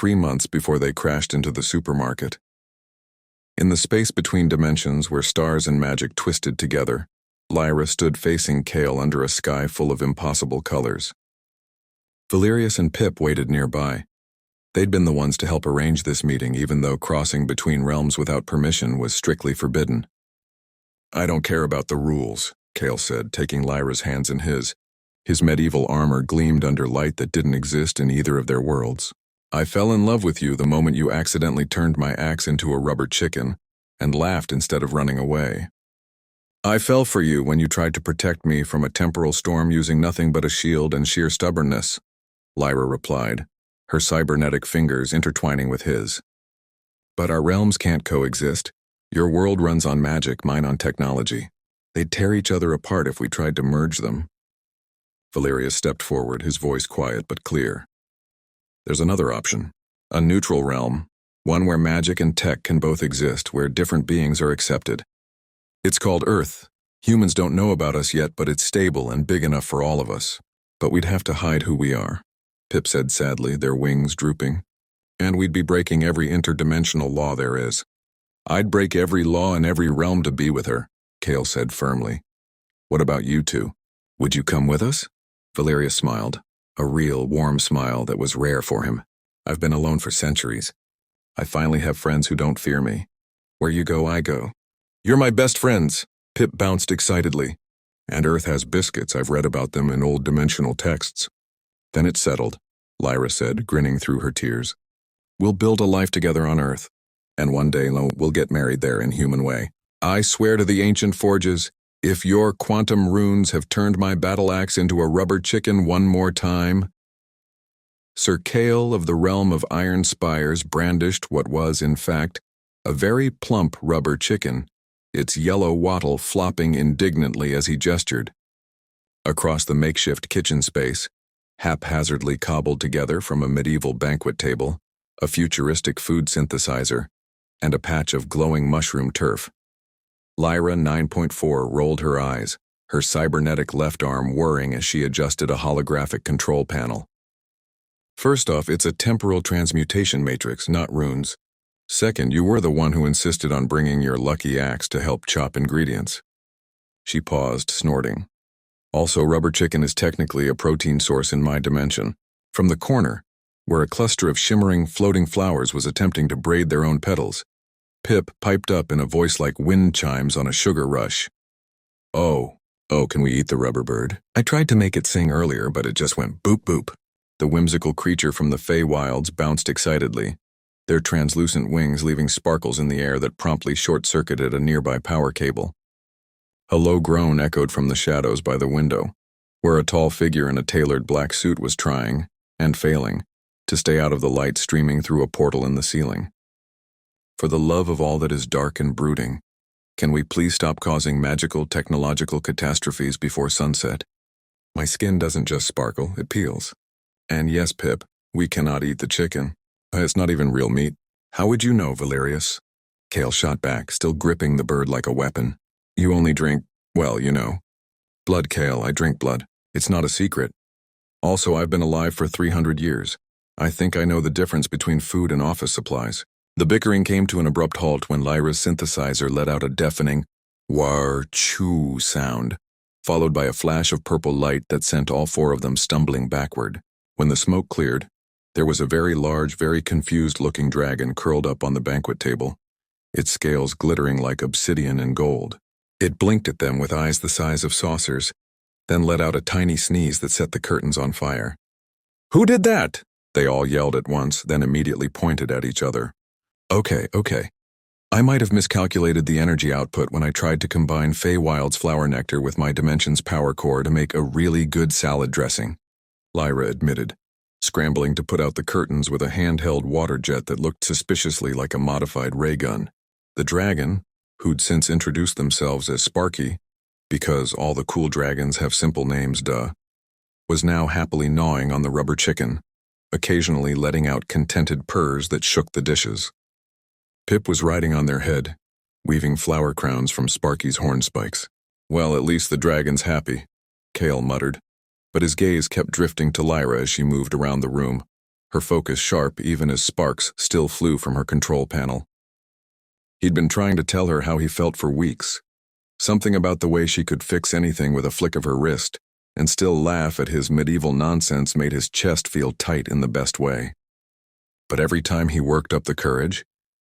3 months before they crashed into the supermarket. In the space between dimensions where stars and magic twisted together, Lyra stood facing Kael under a sky full of impossible colors. Valerius and Pip waited nearby. They'd been the ones to help arrange this meeting, even though crossing between realms without permission was strictly forbidden. "I don't care about the rules," Kael said, taking Lyra's hands in his. His medieval armor gleamed under light that didn't exist in either of their worlds. "I fell in love with you the moment you accidentally turned my axe into a rubber chicken and laughed instead of running away. I fell for you when you tried to protect me from a temporal storm using nothing but a shield and sheer stubbornness," Lyra replied, her cybernetic fingers intertwining with his. "But our realms can't coexist. Your world runs on magic, mine on technology. They'd tear each other apart if we tried to merge them." Valerius stepped forward, his voice quiet but clear. "There's another option. A neutral realm, one where magic and tech can both exist, where different beings are accepted. It's called Earth. Humans don't know about us yet, but it's stable and big enough for all of us. But we'd have to hide who we are," Pip said sadly, their wings drooping. "And we'd be breaking every interdimensional law there is." "I'd break every law in every realm to be with her," Kael said firmly. "What about you two? Would you come with us?" Valerius smiled, a real, warm smile that was rare for him. "I've been alone for centuries. I finally have friends who don't fear me. Where you go, I go." "You're my best friends," Pip bounced excitedly. "And Earth has biscuits. I've read about them in old dimensional texts." "Then it's settled," Lyra said, grinning through her tears. "We'll build a life together on Earth, and one day we'll get married there in human way. I swear to the ancient forges, if your quantum runes have turned my battle axe into a rubber chicken one more time." Sir Kael of the realm of Iron Spires brandished what was, in fact, a very plump rubber chicken, its yellow wattle flopping indignantly as he gestured. Across the makeshift kitchen space, haphazardly cobbled together from a medieval banquet table, a futuristic food synthesizer, and a patch of glowing mushroom turf, Lyra 9.4 rolled her eyes, her cybernetic left arm whirring as she adjusted a holographic control panel. "First off, it's a temporal transmutation matrix, not runes. Second, you were the one who insisted on bringing your lucky axe to help chop ingredients." She paused, snorting. "Also, rubber chicken is technically a protein source in my dimension. From the corner, where a cluster of shimmering, floating flowers was attempting to braid their own petals, Pip piped up in a voice like wind chimes on a sugar rush. Oh, can we eat the rubber bird? I tried to make it sing earlier, but it just went boop boop." The whimsical creature from the Feywilds bounced excitedly, their translucent wings leaving sparkles in the air that promptly short-circuited a nearby power cable. A low groan echoed from the shadows by the window, where a tall figure in a tailored black suit was trying, and failing, to stay out of the light streaming through a portal in the ceiling. "For the love of all that is dark and brooding, can we please stop causing magical, technological catastrophes before sunset? My skin doesn't just sparkle, it peels. And yes, Pip, we cannot eat the chicken. It's not even real meat." "How would you know, Valerius?" Kael shot back, still gripping the bird like a weapon. "You only drink, well, you know." "Blood, Kael, I drink blood. It's not a secret. Also, I've been alive for 300 years. I think I know the difference between food and office supplies." The bickering came to an abrupt halt when Lyra's synthesizer let out a deafening war-choo sound, followed by a flash of purple light that sent all four of them stumbling backward. When the smoke cleared, there was a very large, very confused-looking dragon curled up on the banquet table, its scales glittering like obsidian and gold. It blinked at them with eyes the size of saucers, then let out a tiny sneeze that set the curtains on fire. "Who did that?" they all yelled at once, then immediately pointed at each other. Okay. I might have miscalculated the energy output when I tried to combine Feywild's flower nectar with my dimension's power core to make a really good salad dressing," Lyra admitted, scrambling to put out the curtains with a handheld water jet that looked suspiciously like a modified ray gun. The dragon, who'd since introduced themselves as Sparky, because all the cool dragons have simple names, duh, was now happily gnawing on the rubber chicken, occasionally letting out contented purrs that shook the dishes. Pip was riding on their head, weaving flower crowns from Sparky's horn spikes. "Well, at least the dragon's happy," Kael muttered, but his gaze kept drifting to Lyra as she moved around the room, her focus sharp even as sparks still flew from her control panel. He'd been trying to tell her how he felt for weeks. Something about the way she could fix anything with a flick of her wrist and still laugh at his medieval nonsense made his chest feel tight in the best way. But every time he worked up the courage,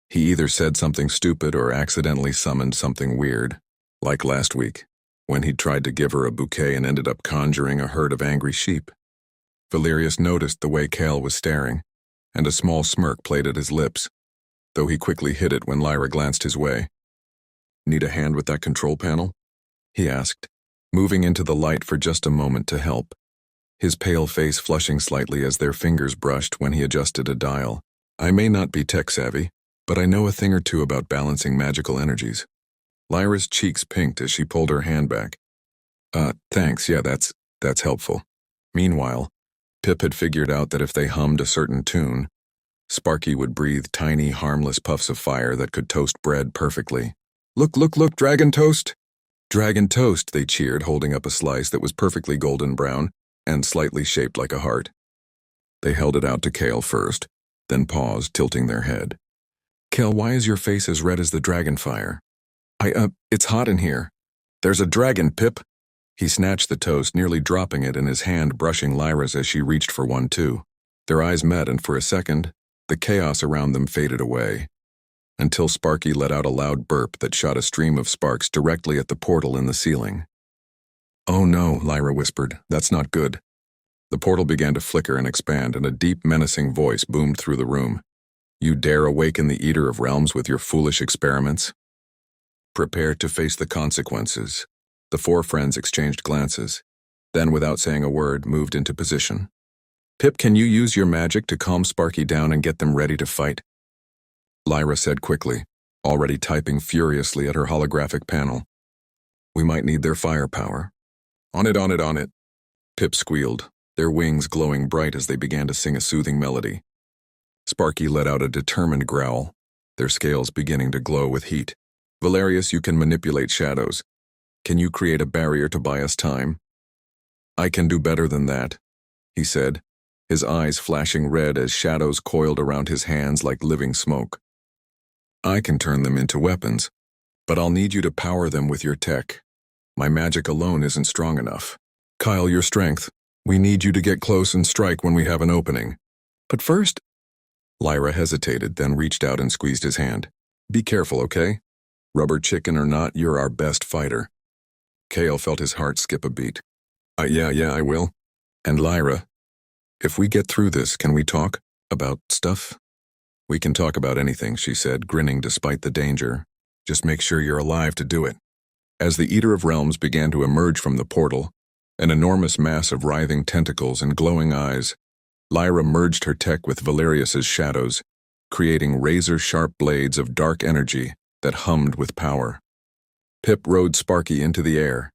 he either said something stupid or accidentally summoned something weird, like last week, when he'd tried to give her a bouquet and ended up conjuring a herd of angry sheep. Valerius noticed the way Kael was staring, and a small smirk played at his lips, though he quickly hid it when Lyra glanced his way. "Need a hand with that control panel?" he asked, moving into the light for just a moment to help, his pale face flushing slightly as their fingers brushed when he adjusted a dial. "I may not be tech-savvy, but I know a thing or two about balancing magical energies." Lyra's cheeks pinked as she pulled her hand back. Thanks, yeah, that's helpful." Meanwhile, Pip had figured out that if they hummed a certain tune, Sparky would breathe tiny, harmless puffs of fire that could toast bread perfectly. Look, dragon toast!" "Dragon toast," they cheered, holding up a slice that was perfectly golden brown and slightly shaped like a heart. They held it out to Kael first, then paused, tilting their head. "Kael, why is your face as red as the dragon fire?" It's hot in here." "There's a dragon, Pip." He snatched the toast, nearly dropping it in his hand, brushing Lyra's as she reached for one too. Their eyes met, and for a second, the chaos around them faded away, until Sparky let out a loud burp that shot a stream of sparks directly at the portal in the ceiling. "Oh no," Lyra whispered, "that's not good." The portal began to flicker and expand, and a deep, menacing voice boomed through the room. "You dare awaken the Eater of Realms with your foolish experiments? Prepare to face the consequences." The four friends exchanged glances, then without saying a word, moved into position. "Pip, can you use your magic to calm Sparky down and get them ready to fight?" Lyra said quickly, already typing furiously at her holographic panel. "We might need their firepower." On it. Pip squealed, their wings glowing bright as they began to sing a soothing melody. Sparky let out a determined growl, their scales beginning to glow with heat. "Valerius, you can manipulate shadows. Can you create a barrier to buy us time?" "I can do better than that," he said, his eyes flashing red as shadows coiled around his hands like living smoke. "I can turn them into weapons, but I'll need you to power them with your tech. My magic alone isn't strong enough. Kael, your strength. We need you to get close and strike when we have an opening. But first—" Lyra hesitated, then reached out and squeezed his hand. "Be careful, okay? Rubber chicken or not, you're our best fighter." Kael felt his heart skip a beat. Yeah, I will. And Lyra, if we get through this, can we talk about stuff?" "We can talk about anything," she said, grinning despite the danger. "Just make sure you're alive to do it." As the Eater of Realms began to emerge from the portal, an enormous mass of writhing tentacles and glowing eyes, Lyra merged her tech with Valerius's shadows, creating razor-sharp blades of dark energy that hummed with power. Pip rode Sparky into the air,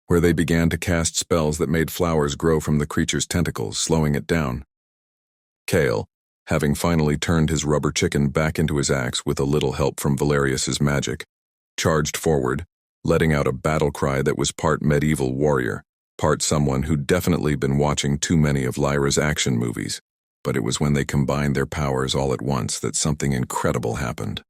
where they began to cast spells that made flowers grow from the creature's tentacles, slowing it down. Kael, having finally turned his rubber chicken back into his axe with a little help from Valerius's magic, charged forward, letting out a battle cry that was part medieval warrior, part someone who'd definitely been watching too many of Lyra's action movies. But it was when they combined their powers all at once that something incredible happened.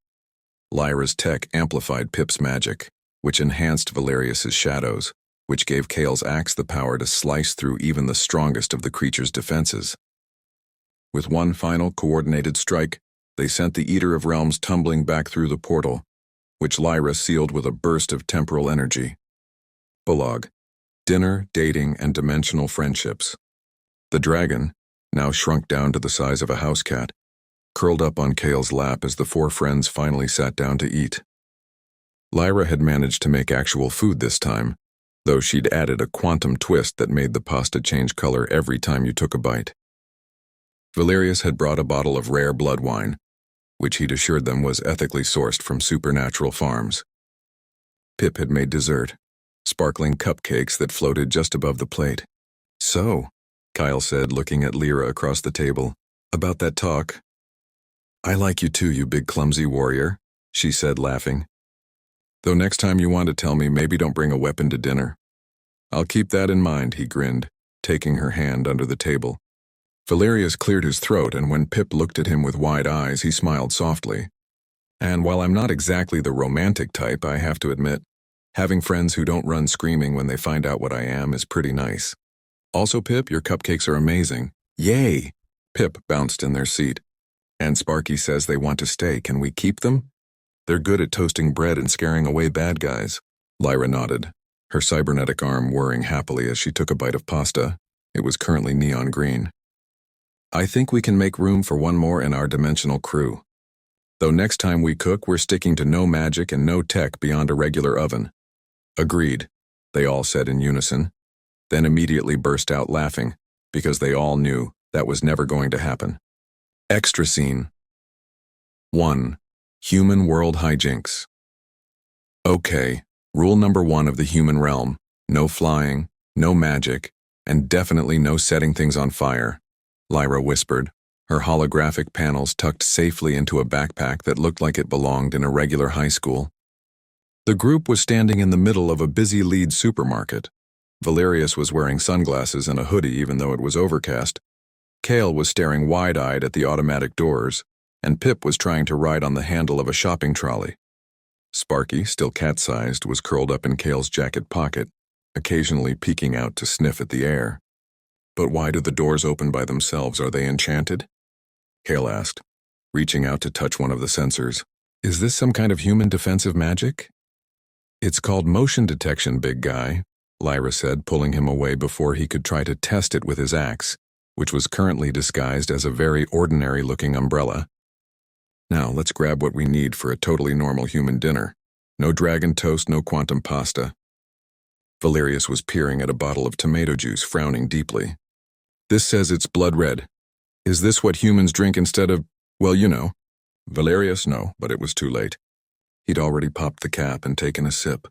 Lyra's tech amplified Pip's magic, which enhanced Valerius's shadows, which gave Kael's axe the power to slice through even the strongest of the creature's defenses. With one final coordinated strike, they sent the Eater of Realms tumbling back through the portal, which Lyra sealed with a burst of temporal energy. Prologue: Dinner, Dating, and Dimensional Friendships. The dragon, now shrunk down to the size of a house cat, curled up on Kael's lap as the four friends finally sat down to eat. Lyra had managed to make actual food this time, though she'd added a quantum twist that made the pasta change color every time you took a bite. Valerius had brought a bottle of rare blood wine, which he'd assured them was ethically sourced from supernatural farms. Pip had made dessert, sparkling cupcakes that floated just above the plate. "So," Kael said, looking at Lyra across the table, "about that talk." "I like you too, you big clumsy warrior," she said, laughing. "Though next time you want to tell me, maybe don't bring a weapon to dinner." "I'll keep that in mind," he grinned, taking her hand under the table. Valerius cleared his throat, and when Pip looked at him with wide eyes, he smiled softly. And while I'm not exactly the romantic type, I have to admit, having friends who don't run screaming when they find out what I am is pretty nice. Also, Pip, your cupcakes are amazing. Yay! Pip bounced in their seat. And Sparky says they want to stay. Can we keep them? They're good at toasting bread and scaring away bad guys. Lyra nodded, her cybernetic arm whirring happily as she took a bite of pasta. It was currently neon green. I think we can make room for one more in our dimensional crew. Though next time we cook, we're sticking to no magic and no tech beyond a regular oven. Agreed, they all said in unison, then immediately burst out laughing, because they all knew that was never going to happen. Extra scene. 1. Human world hijinks. Okay, rule number 1 of the human realm: no flying, no magic, and definitely no setting things on fire, Lyra whispered, her holographic panels tucked safely into a backpack that looked like it belonged in a regular high school. The group was standing in the middle of a busy Leeds supermarket. Valerius was wearing sunglasses and a hoodie even though it was overcast. Kael was staring wide-eyed at the automatic doors, and Pip was trying to ride on the handle of a shopping trolley. Sparky, still cat-sized, was curled up in Kael's jacket pocket, occasionally peeking out to sniff at the air. But why do the doors open by themselves? Are they enchanted? Kael asked, reaching out to touch one of the sensors. Is this some kind of human defensive magic? It's called motion detection, big guy, Lyra said, pulling him away before he could try to test it with his axe, which was currently disguised as a very ordinary-looking umbrella. Now, let's grab what we need for a totally normal human dinner. No dragon toast, no quantum pasta. Valerius was peering at a bottle of tomato juice, frowning deeply. This says it's blood red. Is this what humans drink instead of, well, you know? Valerius, no, but it was too late. He'd already popped the cap and taken a sip.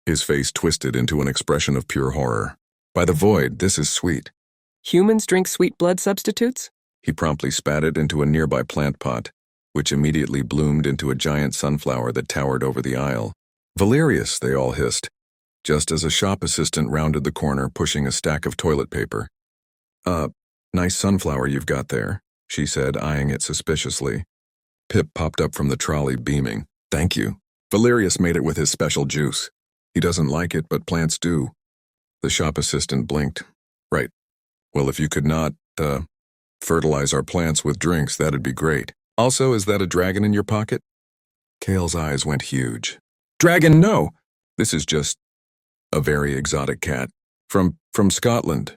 His face twisted into an expression of pure horror. By the void, this is sweet. Humans drink sweet blood substitutes? He promptly spat it into a nearby plant pot, which immediately bloomed into a giant sunflower that towered over the aisle. Valerius, they all hissed, just as a shop assistant rounded the corner pushing a stack of toilet paper. Nice sunflower you've got there, she said, eyeing it suspiciously. Pip popped up from the trolley, beaming. Thank you. Valerius made it with his special juice. He doesn't like it, but plants do. The shop assistant blinked. Right. Well, if you could not, fertilize our plants with drinks, that'd be great. Also, is that a dragon in your pocket? Kael's eyes went huge. Dragon, no! This is just a very exotic cat. From Scotland.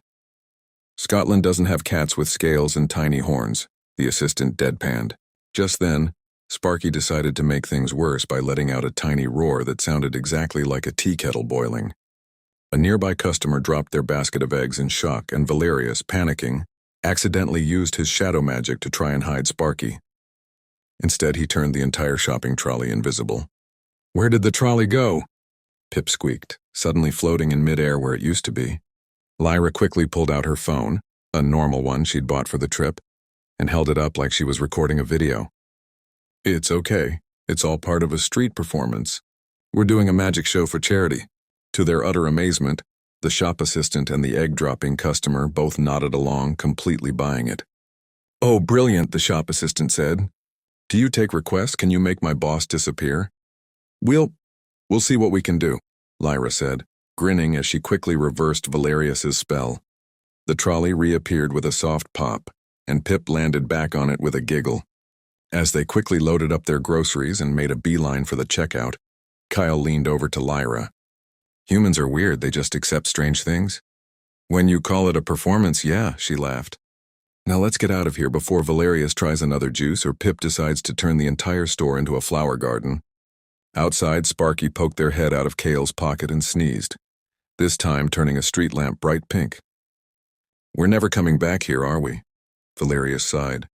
Scotland doesn't have cats with scales and tiny horns, the assistant deadpanned. Just then, Sparky decided to make things worse by letting out a tiny roar that sounded exactly like a tea kettle boiling. A nearby customer dropped their basket of eggs in shock, and Valerius, panicking, accidentally used his shadow magic to try and hide Sparky. Instead, he turned the entire shopping trolley invisible. Where did the trolley go? Pip squeaked, suddenly floating in midair where it used to be. Lyra quickly pulled out her phone, a normal one she'd bought for the trip, and held it up like she was recording a video. It's okay. It's all part of a street performance. We're doing a magic show for charity. To their utter amazement, the shop assistant and the egg-dropping customer both nodded along, completely buying it. Oh, brilliant, the shop assistant said. Do you take requests? Can you make my boss disappear? We'll see what we can do, Lyra said, grinning as she quickly reversed Valerius's spell. The trolley reappeared with a soft pop, and Pip landed back on it with a giggle. As they quickly loaded up their groceries and made a beeline for the checkout, Kael leaned over to Lyra. Humans are weird, they just accept strange things. When you call it a performance, yeah, she laughed. Now let's get out of here before Valerius tries another juice or Pip decides to turn the entire store into a flower garden. Outside, Sparky poked their head out of Kael's pocket and sneezed, this time turning a street lamp bright pink. We're never coming back here, are we? Valerius sighed.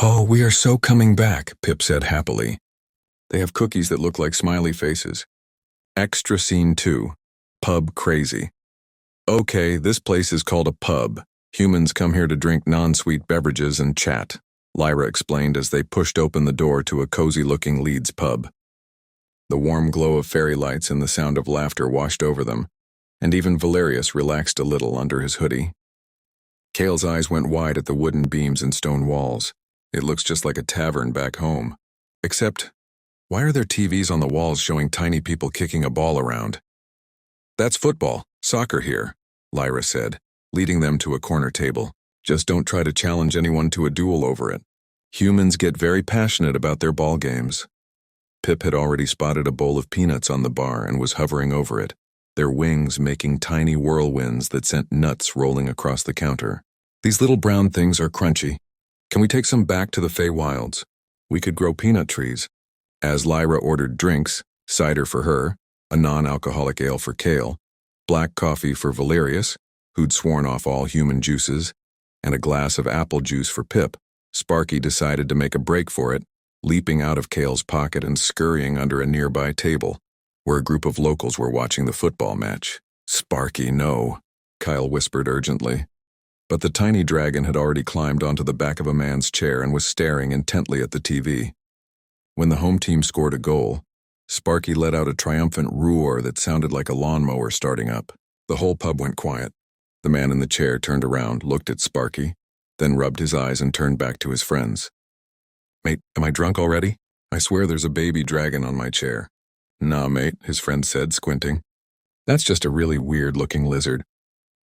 Oh, we are so coming back, Pip said happily. They have cookies that look like smiley faces. Extra scene 2. Pub crazy. Okay, this place is called a pub. Humans come here to drink non-sweet beverages and chat, Lyra explained as they pushed open the door to a cozy-looking Leeds pub. The warm glow of fairy lights and the sound of laughter washed over them, and even Valerius relaxed a little under his hoodie. Kael's eyes went wide at the wooden beams and stone walls. It looks just like a tavern back home. Except, why are there TVs on the walls showing tiny people kicking a ball around? That's football, soccer here, Lyra said, leading them to a corner table. Just don't try to challenge anyone to a duel over it. Humans get very passionate about their ball games. Pip had already spotted a bowl of peanuts on the bar and was hovering over it, their wings making tiny whirlwinds that sent nuts rolling across the counter. These little brown things are crunchy. Can we take some back to the Feywilds? We could grow peanut trees. As Lyra ordered drinks, cider for her, a non-alcoholic ale for Kael, black coffee for Valerius, who'd sworn off all human juices, and a glass of apple juice for Pip, Sparky decided to make a break for it, leaping out of Kael's pocket and scurrying under a nearby table, where a group of locals were watching the football match. Sparky, no, Kael whispered urgently. But the tiny dragon had already climbed onto the back of a man's chair and was staring intently at the TV. When the home team scored a goal, Sparky let out a triumphant roar that sounded like a lawnmower starting up. The whole pub went quiet. The man in the chair turned around, looked at Sparky, then rubbed his eyes and turned back to his friends. Mate, am I drunk already? I swear there's a baby dragon on my chair. Nah, mate, his friend said, squinting. That's just a really weird-looking lizard.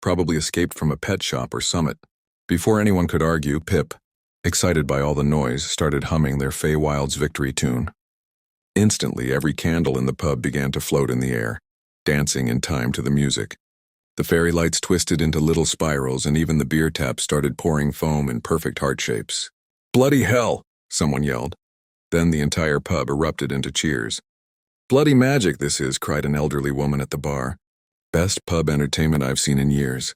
Probably escaped from a pet shop or summit. Before anyone could argue, Pip, excited by all the noise, started humming their Feywilds victory tune. Instantly, every candle in the pub began to float in the air, dancing in time to the music. The fairy lights twisted into little spirals, and even the beer taps started pouring foam in perfect heart shapes. Bloody hell! Someone yelled. Then the entire pub erupted into cheers. Bloody magic this is, cried an elderly woman at the bar. Best pub entertainment I've seen in years.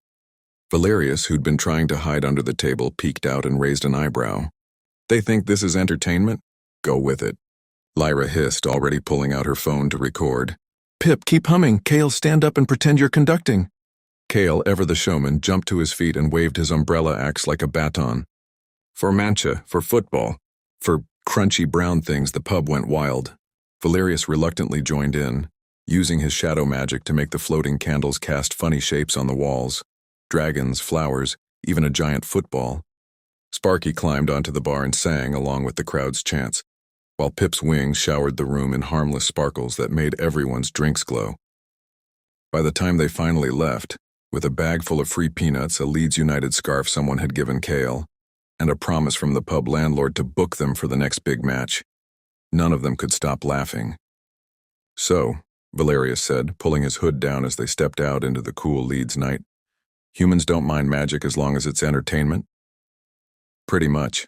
Valerius, who'd been trying to hide under the table, peeked out and raised an eyebrow. They think this is entertainment? Go with it. Lyra hissed, already pulling out her phone to record. Pip, keep humming. Kael, stand up and pretend you're conducting. Kael, ever the showman, jumped to his feet and waved his umbrella axe like a baton. For mancha, for football, for crunchy brown things, the pub went wild. Valerius reluctantly joined in, using his shadow magic to make the floating candles cast funny shapes on the walls. Dragons, flowers, even a giant football. Sparky climbed onto the bar and sang along with the crowd's chants, while Pip's wings showered the room in harmless sparkles that made everyone's drinks glow. By the time they finally left, with a bag full of free peanuts, a Leeds United scarf someone had given Kael, and a promise from the pub landlord to book them for the next big match, none of them could stop laughing. So, Valerius said, pulling his hood down as they stepped out into the cool Leeds night, humans don't mind magic as long as it's entertainment? Pretty much.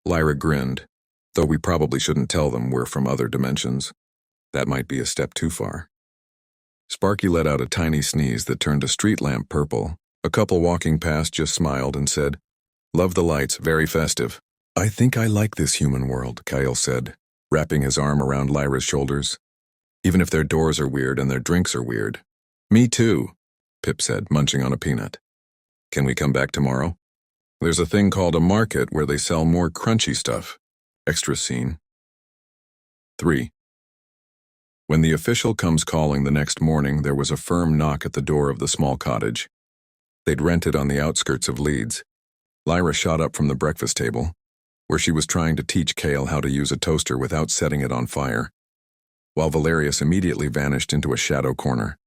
Lyra grinned, though we probably shouldn't tell them we're from other dimensions. That might be a step too far. Sparky let out a tiny sneeze that turned a street lamp purple. A couple walking past just smiled and said, Love the lights, very festive. I think I like this human world, Kael said, wrapping his arm around Lyra's shoulders. Even if their doors are weird and their drinks are weird. Me too, Pip said, munching on a peanut. Can we come back tomorrow? There's a thing called a market where they sell more crunchy stuff. Extra scene. 3. When the official comes calling the next morning, there was a firm knock at the door of the small cottage. They'd rented on the outskirts of Leeds. Lyra shot up from the breakfast table, where she was trying to teach Kael how to use a toaster without setting it on fire, while Valerius immediately vanished into a shadow corner.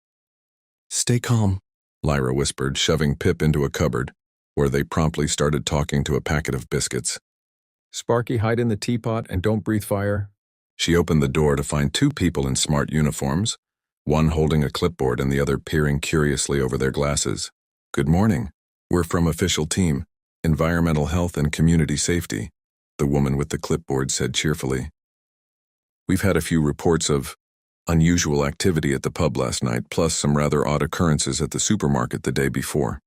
Stay calm, Lyra whispered, shoving Pip into a cupboard, where they promptly started talking to a packet of biscuits. Sparky, hide in the teapot and don't breathe fire. She opened the door to find two people in smart uniforms, one holding a clipboard and the other peering curiously over their glasses. Good morning. We're from official team, Environmental Health and Community Safety, the woman with the clipboard said cheerfully. We've had a few reports of unusual activity at the pub last night, plus some rather odd occurrences at the supermarket the day before.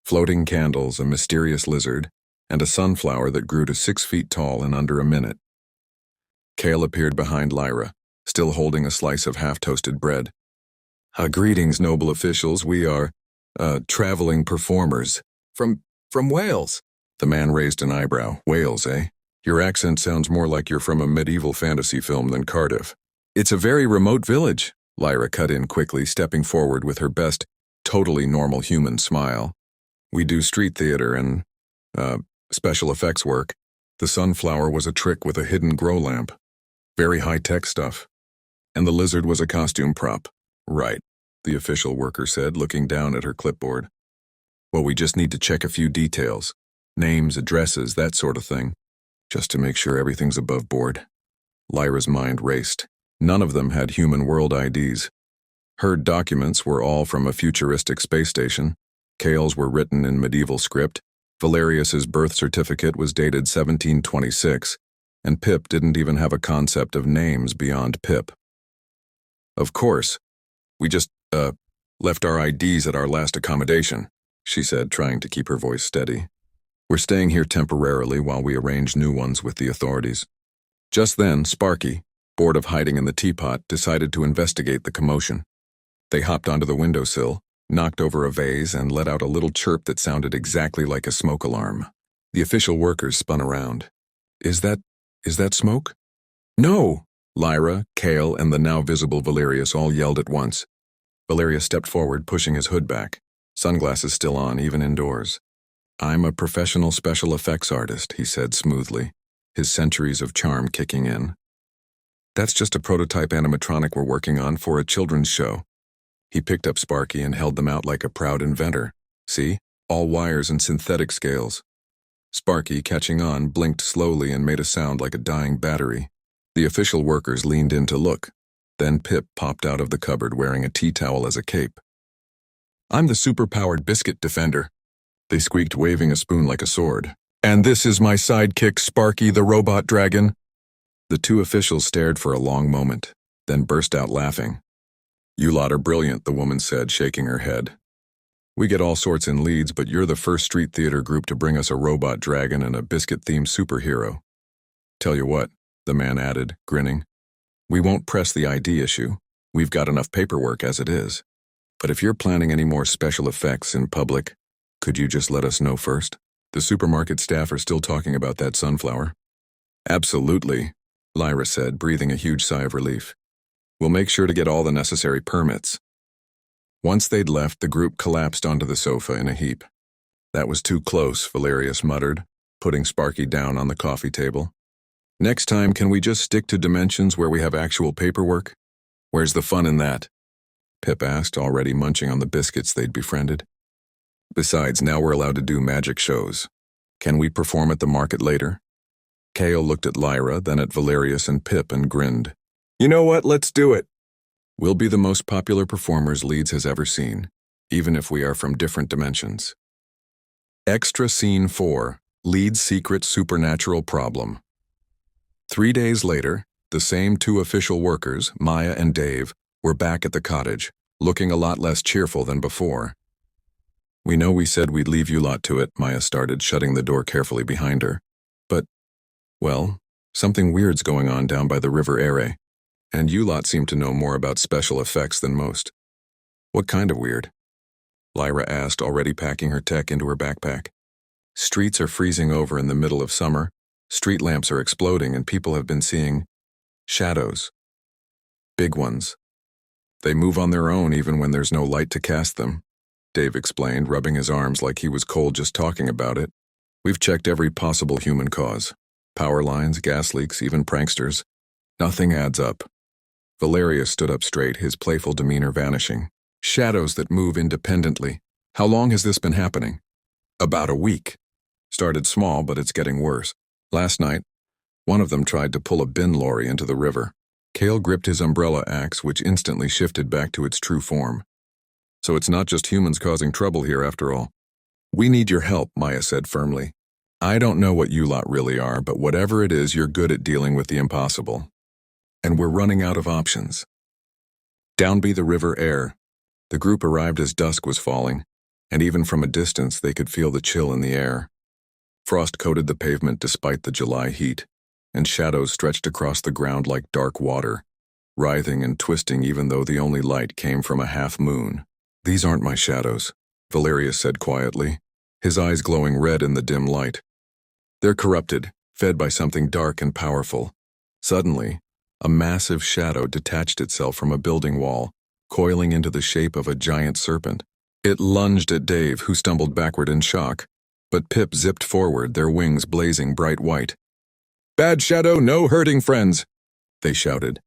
Floating candles, a mysterious lizard, and a sunflower that grew to 6 feet tall in under a minute. Kael appeared behind Lyra, still holding a slice of half-toasted bread. Greetings, noble officials. We are, traveling performers. From Wales. The man raised an eyebrow. Wales, eh? Your accent sounds more like you're from a medieval fantasy film than Cardiff. It's a very remote village, Lyra cut in quickly, stepping forward with her best, totally normal human smile. We do street theater and, special effects work. The sunflower was a trick with a hidden grow lamp. Very high-tech stuff. And the lizard was a costume prop. Right, the official worker said, looking down at her clipboard. Well, we just need to check a few details. Names, addresses, that sort of thing. Just to make sure everything's above board. Lyra's mind raced. None of them had human world IDs. Her documents were all from a futuristic space station. Kael's were written in medieval script. Valerius's birth certificate was dated 1726, and Pip didn't even have a concept of names beyond Pip. Of course. We just, left our IDs at our last accommodation, she said, trying to keep her voice steady. We're staying here temporarily while we arrange new ones with the authorities. Just then, Sparky, bored of hiding in the teapot, decided to investigate the commotion. They hopped onto the windowsill, knocked over a vase, and let out a little chirp that sounded exactly like a smoke alarm. The official workers spun around. Is that smoke? No! Lyra, Kael, and the now visible Valerius all yelled at once. Valerius stepped forward, pushing his hood back, sunglasses still on, even indoors. I'm a professional special effects artist, he said smoothly, his centuries of charm kicking in. That's just a prototype animatronic we're working on for a children's show. He picked up Sparky and held them out like a proud inventor. See? All wires and synthetic scales. Sparky, catching on, blinked slowly and made a sound like a dying battery. The official workers leaned in to look. Then Pip popped out of the cupboard wearing a tea towel as a cape. I'm the super-powered biscuit defender, they squeaked, waving a spoon like a sword. And this is my sidekick, Sparky the robot dragon. The two officials stared for a long moment, then burst out laughing. You lot are brilliant, the woman said, shaking her head. We get all sorts in leads, but you're the first street theater group to bring us a robot dragon and a biscuit-themed superhero. Tell you what, the man added, grinning. We won't press the ID issue. We've got enough paperwork as it is. But if you're planning any more special effects in public, could you just let us know first? The supermarket staff are still talking about that sunflower. Absolutely, Lyra said, breathing a huge sigh of relief. We'll make sure to get all the necessary permits. Once they'd left, the group collapsed onto the sofa in a heap. That was too close, Valerius muttered, putting Sparky down on the coffee table. Next time, can we just stick to dimensions where we have actual paperwork? Where's the fun in that? Pip asked, already munching on the biscuits they'd befriended. Besides, now we're allowed to do magic shows. Can we perform at the market later? Kael looked at Lyra, then at Valerius and Pip and grinned. You know what, let's do it. We'll be the most popular performers Leeds has ever seen, even if we are from different dimensions. Extra Scene 4, Leeds' Secret Supernatural Problem. 3 days later, the same two official workers, Maya and Dave, were back at the cottage, looking a lot less cheerful than before. We know we said we'd leave you lot to it, Maya started, shutting the door carefully behind her. But, well, something weird's going on down by the River Ere. And you lot seem to know more about special effects than most. What kind of weird? Lyra asked, already packing her tech into her backpack. Streets are freezing over in the middle of summer, street lamps are exploding, and people have been seeing shadows. Big ones. They move on their own even when there's no light to cast them, Dave explained, rubbing his arms like he was cold just talking about it. We've checked every possible human cause. Power lines, gas leaks, even pranksters. Nothing adds up. Valerius stood up straight, his playful demeanor vanishing. Shadows that move independently. How long has this been happening? About a week. Started small, but it's getting worse. Last night, one of them tried to pull a bin lorry into the river. Kael gripped his umbrella axe, which instantly shifted back to its true form. So it's not just humans causing trouble here after all. We need your help, Maya said firmly. I don't know what you lot really are, but whatever it is, you're good at dealing with the impossible. And we're running out of options. Down by the River Ere, the group arrived as dusk was falling, and even from a distance they could feel the chill in the air. Frost coated the pavement despite the July heat, and shadows stretched across the ground like dark water, writhing and twisting even though the only light came from a half-moon. These aren't my shadows, Valerius said quietly, his eyes glowing red in the dim light. They're corrupted, fed by something dark and powerful. Suddenly, a massive shadow detached itself from a building wall, coiling into the shape of a giant serpent. It lunged at Dave, who stumbled backward in shock, but Pip zipped forward, their wings blazing bright white. "Bad shadow, no hurting, friends!" they shouted,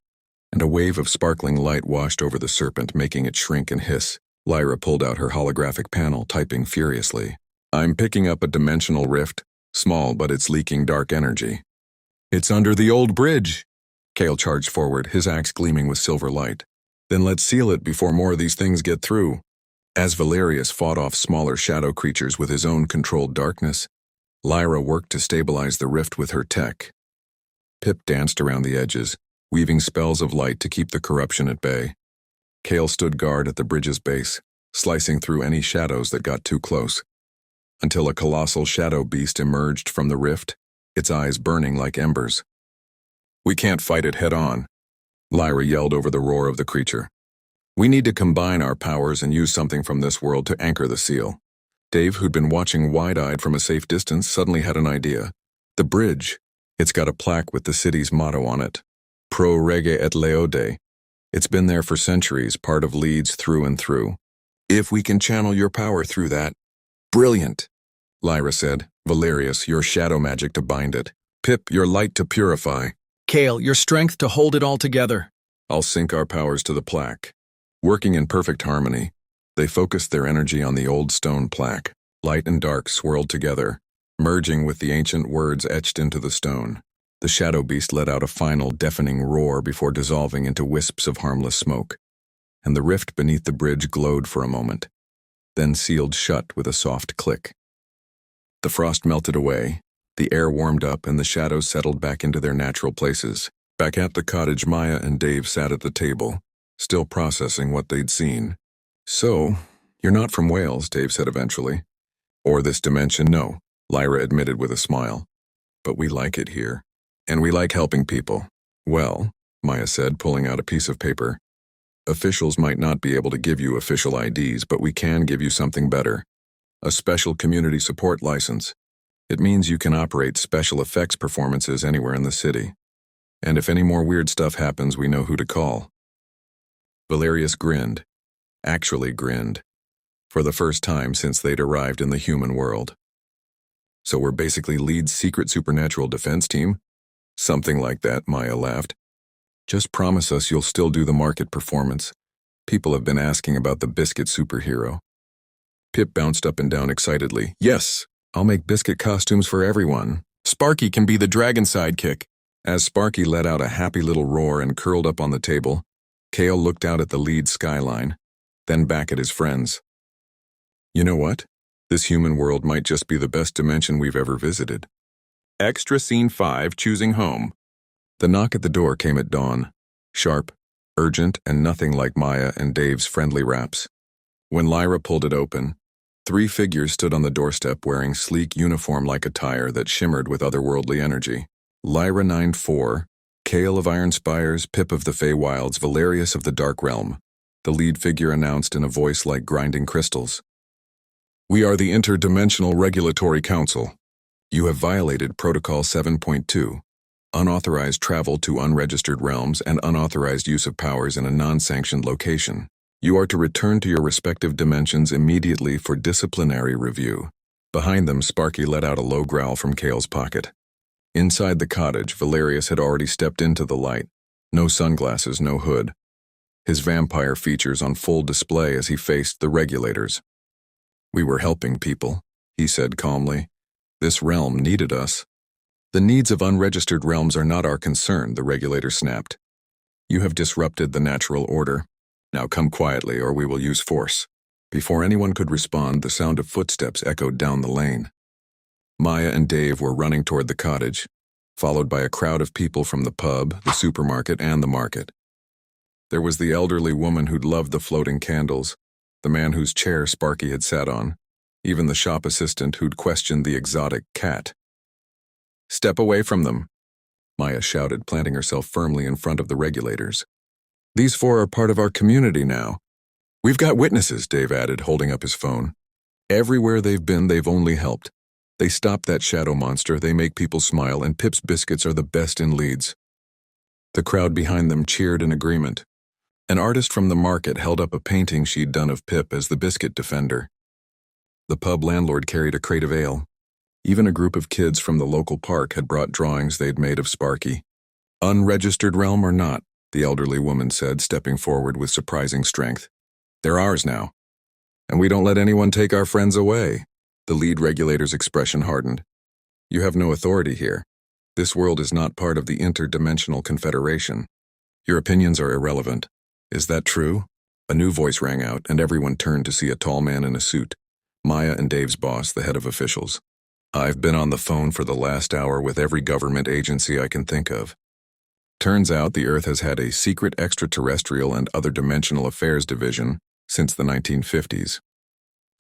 and a wave of sparkling light washed over the serpent, making it shrink and hiss. Lyra pulled out her holographic panel, typing furiously. "I'm picking up a dimensional rift, small but it's leaking dark energy." "It's under the old bridge!" Kael charged forward, his axe gleaming with silver light. "Then let's seal it before more of these things get through." As Valerius fought off smaller shadow creatures with his own controlled darkness, Lyra worked to stabilize the rift with her tech. Pip danced around the edges, weaving spells of light to keep the corruption at bay. Kael stood guard at the bridge's base, slicing through any shadows that got too close, until a colossal shadow beast emerged from the rift, its eyes burning like embers. "We can't fight it head-on," Lyra yelled over the roar of the creature. "We need to combine our powers and use something from this world to anchor the seal." Dave, who'd been watching wide-eyed from a safe distance, suddenly had an idea. "The bridge. It's got a plaque with the city's motto on it. Pro Rege et Leode. It's been there for centuries, part of Leeds through and through. If we can channel your power through that." "Brilliant," Lyra said. "Valerius, your shadow magic to bind it. Pip, your light to purify. Kael, your strength to hold it all together." I'll sync our powers to the plaque." Working in perfect harmony, they focused their energy on the old stone plaque. Light and dark swirled together, merging with the ancient words etched into the stone. The shadow beast let out a final deafening roar before dissolving into wisps of harmless smoke, and the rift beneath the bridge glowed for a moment, then sealed shut with a soft click. The frost melted away, the air warmed up, and the shadows settled back into their natural places. Back at the cottage, Maya and Dave sat at the table, still processing what they'd seen. "So, you're not from Wales," Dave said eventually. "Or this dimension, no," Lyra admitted with a smile. "But we like it here. And we like helping people." "Well," Maya said, pulling out a piece of paper, "officials might not be able to give you official IDs, but we can give you something better. A special community support license. It means you can operate special effects performances anywhere in the city. And if any more weird stuff happens, we know who to call." Valerius grinned. Actually grinned. For the first time since they'd arrived in the human world. "So we're basically Leeds' secret supernatural defense team?" "Something like that," Maya laughed. "Just promise us you'll still do the market performance. People have been asking about the biscuit superhero." Pip bounced up and down excitedly. "Yes, I'll make biscuit costumes for everyone. Sparky can be the dragon sidekick." As Sparky let out a happy little roar and curled up on the table, Kael looked out at the Leeds skyline, then back at his friends. "You know what? This human world might just be the best dimension we've ever visited." Extra Scene 5, choosing home. The knock at the door came at dawn, sharp, urgent, and nothing like Maya and Dave's friendly raps. When Lyra pulled it open, 3 figures stood on the doorstep wearing sleek uniform-like attire that shimmered with otherworldly energy. Lyra 9-4, Kael of Iron Spires, Pip of the Feywilds, Valerius of the Dark Realm. The lead figure announced in a voice like grinding crystals. "We are the Interdimensional Regulatory Council. You have violated Protocol 7.2, unauthorized travel to unregistered realms and unauthorized use of powers in a non-sanctioned location. You are to return to your respective dimensions immediately for disciplinary review." Behind them, Sparky let out a low growl from Kael's pocket. Inside the cottage, Valerius had already stepped into the light. No sunglasses, no hood. His vampire features on full display as he faced the regulators. "We were helping people," he said calmly. "This realm needed us." "The needs of unregistered realms are not our concern," the regulator snapped. "You have disrupted the natural order. Now come quietly or we will use force." Before anyone could respond, the sound of footsteps echoed down the lane. Maya and Dave were running toward the cottage, followed by a crowd of people from the pub, the supermarket, and the market. There was the elderly woman who'd loved the floating candles, the man whose chair Sparky had sat on, even the shop assistant who'd questioned the exotic cat. "Step away from them," Maya shouted, planting herself firmly in front of the regulators. "These 4 are part of our community now." "We've got witnesses," Dave added, holding up his phone. "Everywhere they've been, they've only helped. They stop that shadow monster, they make people smile, and Pip's biscuits are the best in Leeds." The crowd behind them cheered in agreement. An artist from the market held up a painting she'd done of Pip as the biscuit defender. The pub landlord carried a crate of ale. Even a group of kids from the local park had brought drawings they'd made of Sparky. Unregistered realm or not, the elderly woman said, stepping forward with surprising strength. They're ours now. And we don't let anyone take our friends away. The lead regulator's expression hardened. You have no authority here. This world is not part of the interdimensional confederation. Your opinions are irrelevant. Is that true? A new voice rang out, and everyone turned to see a tall man in a suit. Maya and Dave's boss, the head of officials. I've been on the phone for the last hour with every government agency I can think of. Turns out the Earth has had a secret extraterrestrial and other dimensional affairs division since the 1950s.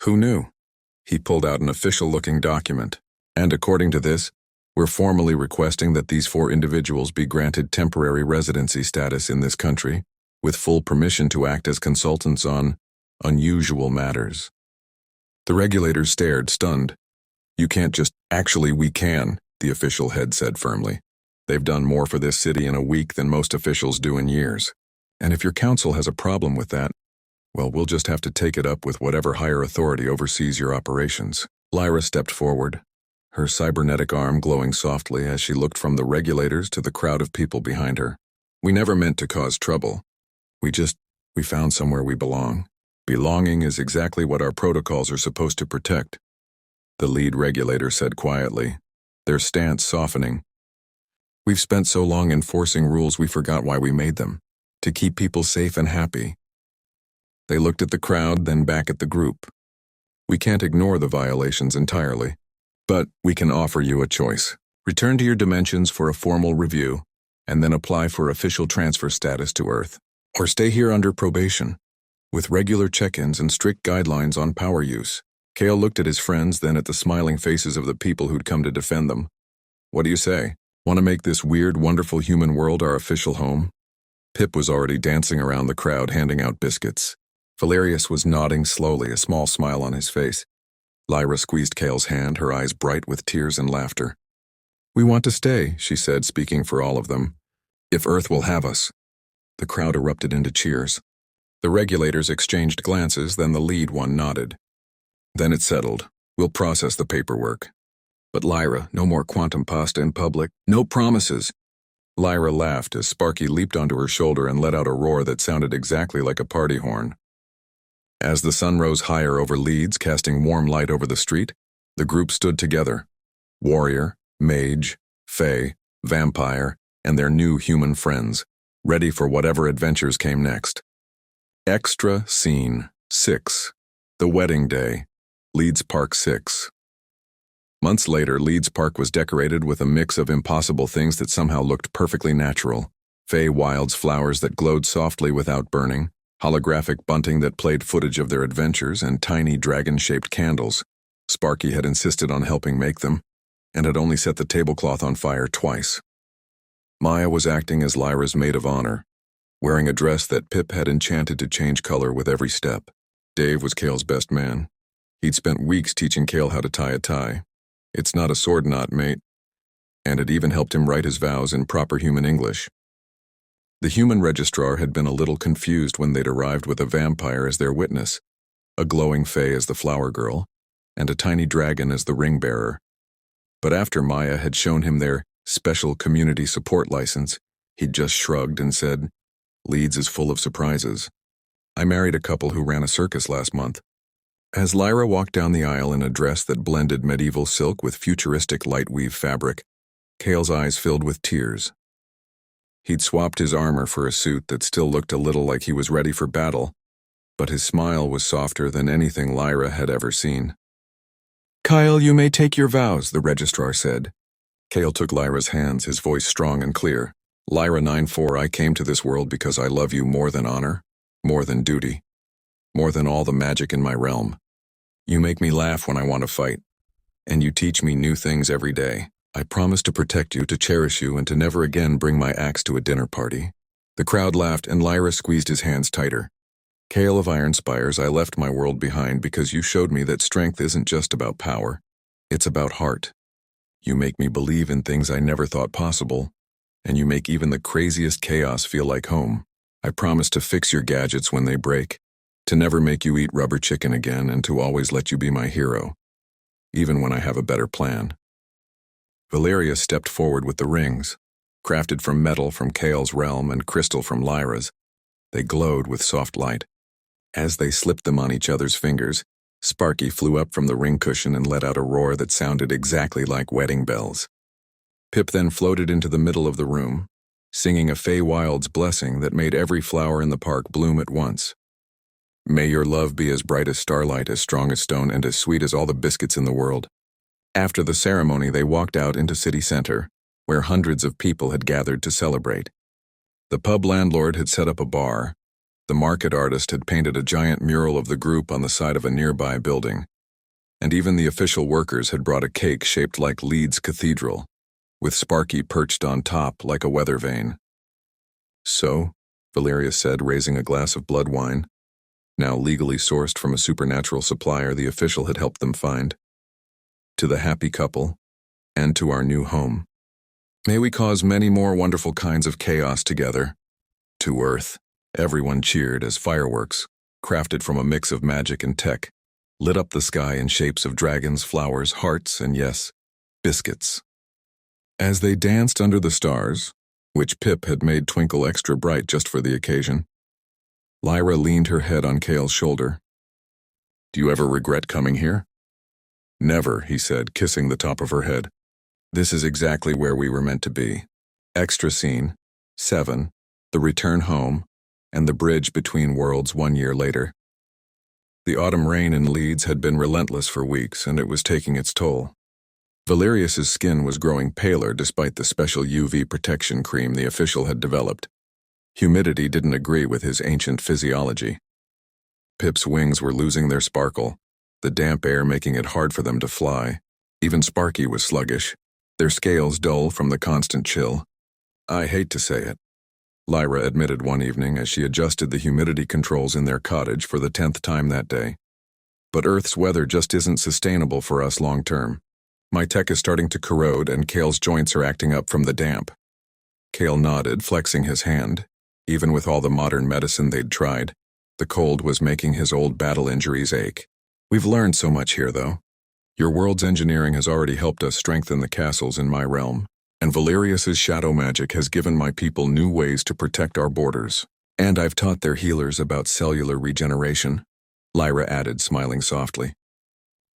Who knew? He pulled out an official-looking document. And according to this, we're formally requesting that these 4 individuals be granted temporary residency status in this country, with full permission to act as consultants on unusual matters. The regulators stared, stunned. You can't just, actually we can, the official head said firmly. They've done more for this city in a week than most officials do in years. And if your council has a problem with that, well, we'll just have to take it up with whatever higher authority oversees your operations. Lyra stepped forward, her cybernetic arm glowing softly as she looked from the regulators to the crowd of people behind her. We never meant to cause trouble. We found somewhere we belong. Belonging is exactly what our protocols are supposed to protect. The lead regulator said quietly, their stance softening. We've spent so long enforcing rules we forgot why we made them, to keep people safe and happy. They looked at the crowd, then back at the group. We can't ignore the violations entirely, but we can offer you a choice. Return to your dimensions for a formal review, and then apply for official transfer status to Earth. Or stay here under probation, with regular check-ins and strict guidelines on power use. Kael looked at his friends, then at the smiling faces of the people who'd come to defend them. What do you say? Want to make this weird, wonderful human world our official home? Pip was already dancing around the crowd, handing out biscuits. Valerius was nodding slowly, a small smile on his face. Lyra squeezed Kael's hand, her eyes bright with tears and laughter. We want to stay, she said, speaking for all of them. If Earth will have us. The crowd erupted into cheers. The regulators exchanged glances, then the lead one nodded. Then it settled. We'll process the paperwork. But Lyra, no more quantum pasta in public, no promises. Lyra laughed as Sparky leaped onto her shoulder and let out a roar that sounded exactly like a party horn. As the sun rose higher over Leeds, casting warm light over the street, the group stood together. Warrior, mage, fae, vampire, and their new human friends, ready for whatever adventures came next. Extra Scene 6. The Wedding Day. Leeds Park 6. Months later, Leeds Park was decorated with a mix of impossible things that somehow looked perfectly natural. Fey wilds flowers that glowed softly without burning, holographic bunting that played footage of their adventures, and tiny dragon-shaped candles. Sparky had insisted on helping make them, and had only set the tablecloth on fire twice. Maya was acting as Lyra's maid of honor, wearing a dress that Pip had enchanted to change color with every step. Dave was Kael's best man. He'd spent weeks teaching Kael how to tie a tie. It's not a sword knot, mate. And it even helped him write his vows in proper human English. The human registrar had been a little confused when they'd arrived with a vampire as their witness, a glowing fae as the flower girl, and a tiny dragon as the ring bearer. But after Maya had shown him their special community support license, he'd just shrugged and said, Leeds is full of surprises. I married a couple who ran a circus last month. As Lyra walked down the aisle in a dress that blended medieval silk with futuristic light-weave fabric, Kael's eyes filled with tears. He'd swapped his armor for a suit that still looked a little like he was ready for battle, but his smile was softer than anything Lyra had ever seen. Kael, you may take your vows, the registrar said. Kael took Lyra's hands, his voice strong and clear. Lyra 9-4, I came to this world because I love you more than honor, more than duty, more than all the magic in my realm. You make me laugh when I want to fight, and you teach me new things every day. I promise to protect you, to cherish you, and to never again bring my axe to a dinner party. The crowd laughed, and Lyra squeezed his hands tighter. Kael of Iron Spires, I left my world behind because you showed me that strength isn't just about power. It's about heart. You make me believe in things I never thought possible, and you make even the craziest chaos feel like home. I promise to fix your gadgets when they break, to never make you eat rubber chicken again, and to always let you be my hero, even when I have a better plan. Valeria stepped forward with the rings, crafted from metal from Kael's realm and crystal from Lyra's. They glowed with soft light. As they slipped them on each other's fingers, Sparky flew up from the ring cushion and let out a roar that sounded exactly like wedding bells. Pip then floated into the middle of the room, singing a Feywild's blessing that made every flower in the park bloom at once. May your love be as bright as starlight, as strong as stone, and as sweet as all the biscuits in the world. After the ceremony, they walked out into city center, where hundreds of people had gathered to celebrate. The pub landlord had set up a bar. The market artist had painted a giant mural of the group on the side of a nearby building. And even the official workers had brought a cake shaped like Leeds Cathedral, with Sparky perched on top like a weather vane. So, Valeria said, raising a glass of blood wine, now legally sourced from a supernatural supplier the official had helped them find. To the happy couple, and to our new home. May we cause many more wonderful kinds of chaos together. To Earth, everyone cheered as fireworks, crafted from a mix of magic and tech, lit up the sky in shapes of dragons, flowers, hearts, and yes, biscuits. As they danced under the stars, which Pip had made twinkle extra bright just for the occasion, Lyra leaned her head on Kael's shoulder. Do you ever regret coming here? Never, he said, kissing the top of her head. This is exactly where we were meant to be. Extra scene, 7, the return home, and the bridge between worlds 1 year later. The autumn rain in Leeds had been relentless for weeks, and it was taking its toll. Valerius's skin was growing paler despite the special UV protection cream the official had developed. Humidity didn't agree with his ancient physiology. Pip's wings were losing their sparkle, the damp air making it hard for them to fly. Even Sparky was sluggish, their scales dull from the constant chill. I hate to say it, Lyra admitted one evening as she adjusted the humidity controls in their cottage for the 10th time that day. But Earth's weather just isn't sustainable for us long term. My tech is starting to corrode and Kael's joints are acting up from the damp. Kael nodded, flexing his hand. Even with all the modern medicine they'd tried, the cold was making his old battle injuries ache. We've learned so much here, though. Your world's engineering has already helped us strengthen the castles in my realm, and Valerius's shadow magic has given my people new ways to protect our borders. And I've taught their healers about cellular regeneration, Lyra added, smiling softly.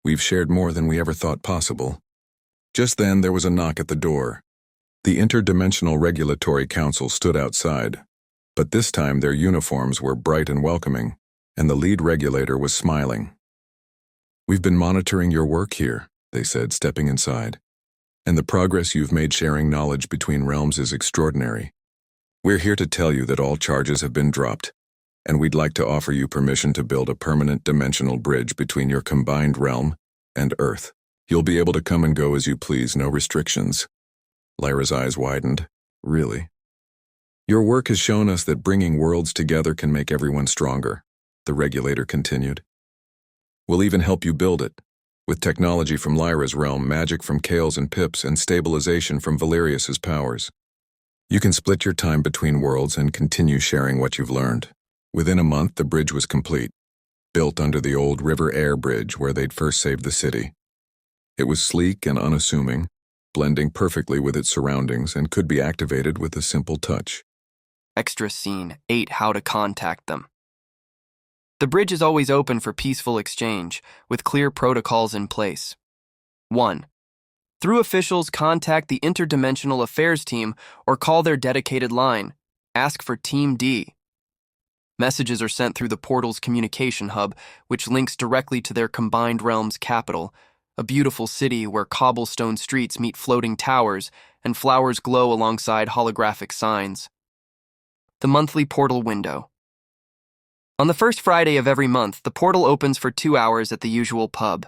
We've shared more than we ever thought possible. Just then, there was a knock at the door. The Interdimensional Regulatory Council stood outside, but this time their uniforms were bright and welcoming, and the lead regulator was smiling. We've been monitoring your work here, they said, stepping inside, and the progress you've made sharing knowledge between realms is extraordinary. We're here to tell you that all charges have been dropped, and we'd like to offer you permission to build a permanent dimensional bridge between your combined realm and Earth. You'll be able to come and go as you please, no restrictions. Lyra's eyes widened. Really? Your work has shown us that bringing worlds together can make everyone stronger, the regulator continued. We'll even help you build it, with technology from Lyra's realm, magic from Kael's and Pip's, and stabilization from Valerius's powers. You can split your time between worlds and continue sharing what you've learned. Within a month, the bridge was complete, built under the old River Air Bridge where they'd first saved the city. It was sleek and unassuming, blending perfectly with its surroundings, and could be activated with a simple touch. Extra scene 8, how to contact them. The bridge is always open for peaceful exchange, with clear protocols in place. 1. Through officials, contact the Interdimensional Affairs team or call their dedicated line. Ask for Team D. Messages are sent through the portal's communication hub, which links directly to their combined realm's capital, a beautiful city where cobblestone streets meet floating towers and flowers glow alongside holographic signs. The monthly portal window. On the first Friday of every month, the portal opens for 2 hours at the usual pub.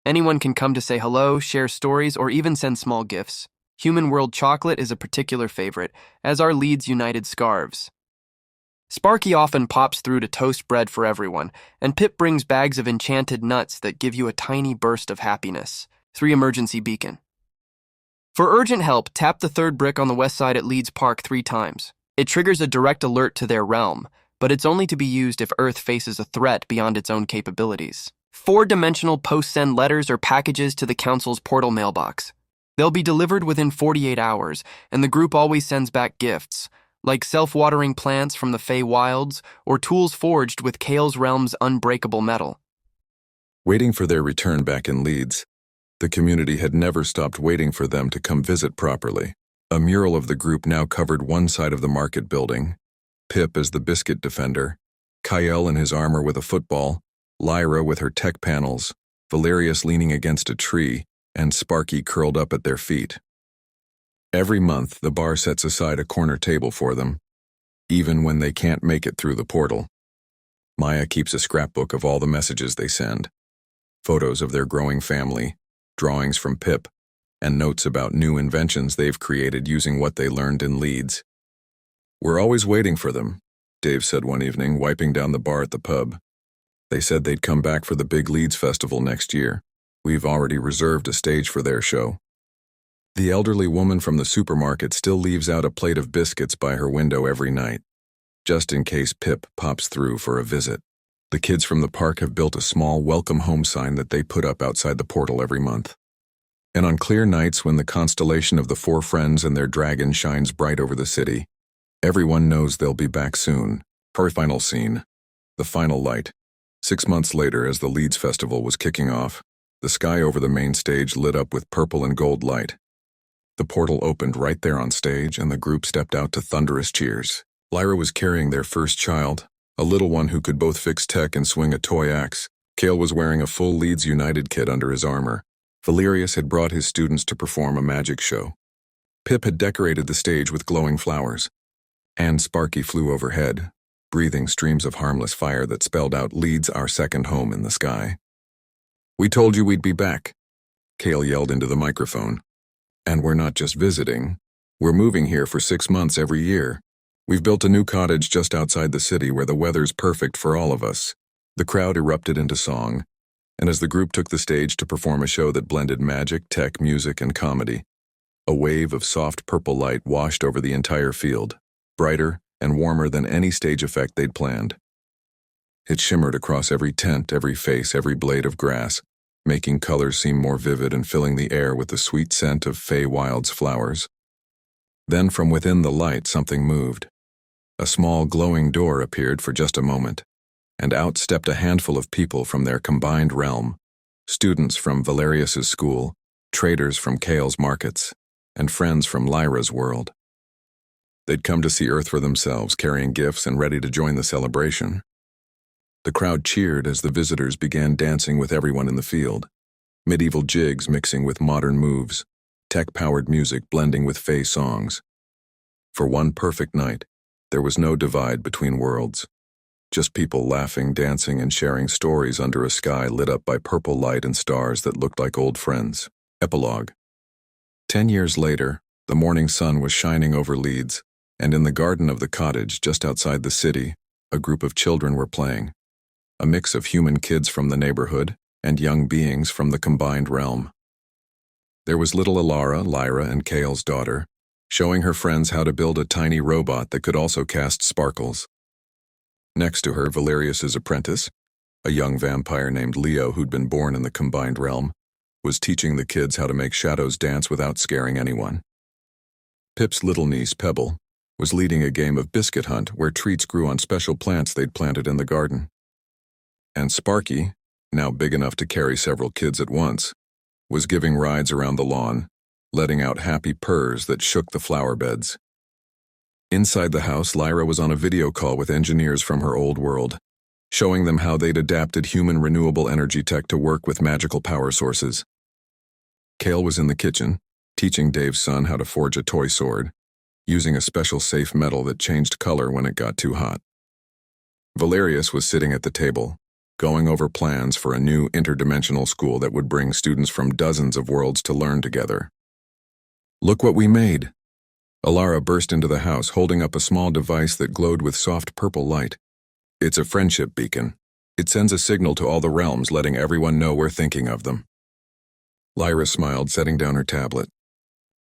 Anyone can come to say hello, share stories, or even send small gifts. Human World chocolate is a particular favorite, as are Leeds United scarves. Sparky often pops through to toast bread for everyone, and Pip brings bags of enchanted nuts that give you a tiny burst of happiness. 3 emergency beacon. For urgent help, tap the 3rd brick on the west side at Leeds Park 3 times. It triggers a direct alert to their realm, but it's only to be used if Earth faces a threat beyond its own capabilities. 4-dimensional post-send letters or packages to the Council's portal mailbox. They'll be delivered within 48 hours, and the group always sends back gifts, like self-watering plants from the Fey Wilds or tools forged with Kael's realm's unbreakable metal. Waiting for their return back in Leeds, the community had never stopped waiting for them to come visit properly. A mural of the group now covered one side of the market building, Pip as the biscuit defender, Kael in his armor with a football, Lyra with her tech panels, Valerius leaning against a tree, and Sparky curled up at their feet. Every month, the bar sets aside a corner table for them, even when they can't make it through the portal. Maya keeps a scrapbook of all the messages they send, photos of their growing family, drawings from Pip, and notes about new inventions they've created using what they learned in Leeds. "We're always waiting for them," Dave said one evening, wiping down the bar at the pub. "They said they'd come back for the big Leeds festival next year. We've already reserved a stage for their show." The elderly woman from the supermarket still leaves out a plate of biscuits by her window every night, just in case Pip pops through for a visit. The kids from the park have built a small welcome home sign that they put up outside the portal every month. And on clear nights when the constellation of the 4 friends and their dragon shines bright over the city, everyone knows they'll be back soon. Her final scene, the final light. 6 months later, as the Leeds Festival was kicking off, the sky over the main stage lit up with purple and gold light. The portal opened right there on stage, and the group stepped out to thunderous cheers. Lyra was carrying their first child, a little one who could both fix tech and swing a toy axe. Kael was wearing a full Leeds United kit under his armor. Valerius had brought his students to perform a magic show. Pip had decorated the stage with glowing flowers. And Sparky flew overhead, breathing streams of harmless fire that spelled out Leeds, our second home in the sky. "We told you we'd be back," Kael yelled into the microphone. "And we're not just visiting. We're moving here for 6 months every year. We've built a new cottage just outside the city where the weather's perfect for all of us." The crowd erupted into song, and as the group took the stage to perform a show that blended magic, tech, music, and comedy, a wave of soft purple light washed over the entire field, brighter and warmer than any stage effect they'd planned. It shimmered across every tent, every face, every blade of grass, making colors seem more vivid and filling the air with the sweet scent of Fey Wild's flowers. Then from within the light something moved. A small glowing door appeared for just a moment, and out stepped a handful of people from their combined realm, students from Valerius's school, traders from Kael's markets, and friends from Lyra's world. They'd come to see Earth for themselves, carrying gifts and ready to join the celebration. The crowd cheered as the visitors began dancing with everyone in the field, medieval jigs mixing with modern moves, tech-powered music blending with Fey songs. For one perfect night, there was no divide between worlds. Just people laughing, dancing, and sharing stories under a sky lit up by purple light and stars that looked like old friends. Epilogue. 10 years later, the morning sun was shining over Leeds, and in the garden of the cottage just outside the city, a group of children were playing. A mix of human kids from the neighborhood and young beings from the combined realm. There was little Alara, Lyra and Kael's daughter, showing her friends how to build a tiny robot that could also cast sparkles. Next to her, Valerius's apprentice, a young vampire named Leo who'd been born in the combined realm, was teaching the kids how to make shadows dance without scaring anyone. Pip's little niece, Pebble, was leading a game of biscuit hunt where treats grew on special plants they'd planted in the garden. And Sparky, now big enough to carry several kids at once, was giving rides around the lawn, letting out happy purrs that shook the flower beds. Inside the house, Lyra was on a video call with engineers from her old world, showing them how they'd adapted human renewable energy tech to work with magical power sources. Kael was in the kitchen, teaching Dave's son how to forge a toy sword, using a special safe metal that changed color when it got too hot. Valerius was sitting at the table, going over plans for a new interdimensional school that would bring students from dozens of worlds to learn together. "Look what we made!" Alara burst into the house, holding up a small device that glowed with soft purple light. "It's a friendship beacon. It sends a signal to all the realms, letting everyone know we're thinking of them." Lyra smiled, setting down her tablet.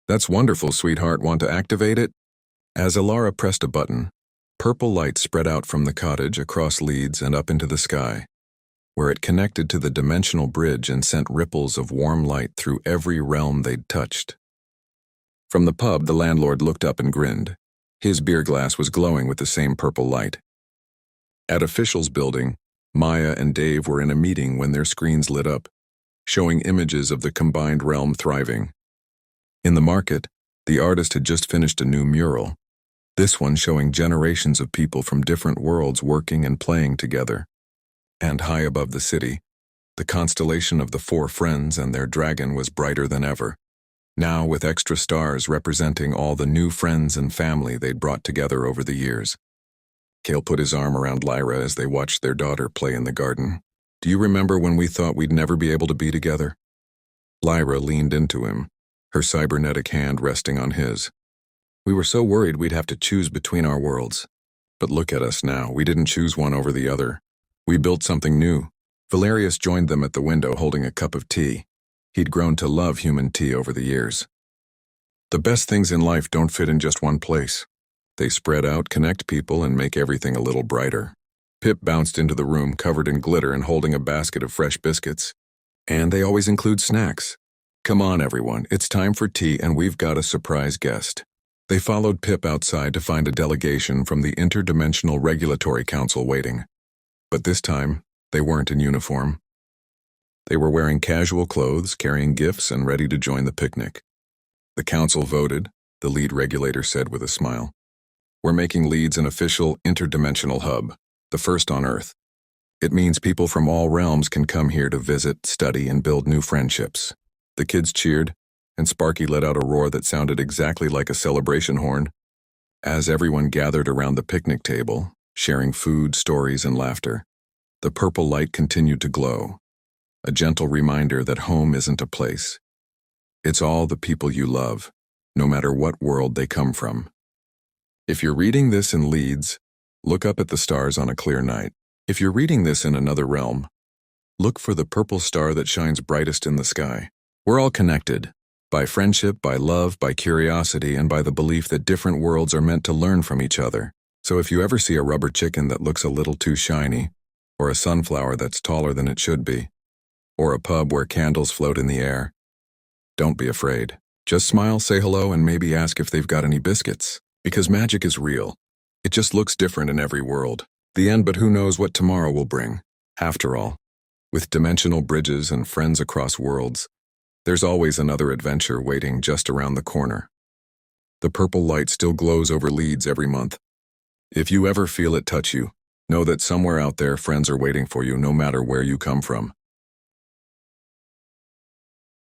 "That's wonderful, sweetheart. Want to activate it?" As Alara pressed a button, purple light spread out from the cottage across leads and up into the sky, where it connected to the dimensional bridge and sent ripples of warm light through every realm they'd touched. From the pub, the landlord looked up and grinned. His beer glass was glowing with the same purple light. At officials' building, Maya and Dave were in a meeting when their screens lit up, showing images of the combined realm thriving. In the market, the artist had just finished a new mural, this one showing generations of people from different worlds working and playing together. And high above the city, the constellation of the four friends and their dragon was brighter than ever, now with extra stars representing all the new friends and family they'd brought together over the years. Kael put his arm around Lyra as they watched their daughter play in the garden. "Do you remember when we thought we'd never be able to be together?" Lyra leaned into him, her cybernetic hand resting on his. "We were so worried we'd have to choose between our worlds. But look at us now, we didn't choose one over the other. We built something new." Valerius joined them at the window holding a cup of tea. He'd grown to love human tea over the years. "The best things in life don't fit in just one place. They spread out, connect people, and make everything a little brighter." Pip bounced into the room covered in glitter and holding a basket of fresh biscuits. "And they always include snacks. Come on, everyone, it's time for tea and we've got a surprise guest." They followed Pip outside to find a delegation from the Interdimensional Regulatory Council waiting. But this time, they weren't in uniform. They were wearing casual clothes, carrying gifts, and ready to join the picnic. The council voted, the lead regulator said with a smile. "We're making Leeds an official interdimensional hub, the first on Earth. It means people from all realms can come here to visit, study, and build new friendships." The kids cheered, and Sparky let out a roar that sounded exactly like a celebration horn. As everyone gathered around the picnic table, sharing food, stories, and laughter, the purple light continued to glow, a gentle reminder that home isn't a place. It's all the people you love, no matter what world they come from. If you're reading this in Leeds, look up at the stars on a clear night. If you're reading this in another realm, look for the purple star that shines brightest in the sky. We're all connected, by friendship, by love, by curiosity, and by the belief that different worlds are meant to learn from each other. So if you ever see a rubber chicken that looks a little too shiny, or a sunflower that's taller than it should be, or a pub where candles float in the air, don't be afraid. Just smile, say hello, and maybe ask if they've got any biscuits. Because magic is real. It just looks different in every world. The end, but who knows what tomorrow will bring. After all, with dimensional bridges and friends across worlds, there's always another adventure waiting just around the corner. The purple light still glows over Leeds every month. If you ever feel it touch you, know that somewhere out there friends are waiting for you no matter where you come from.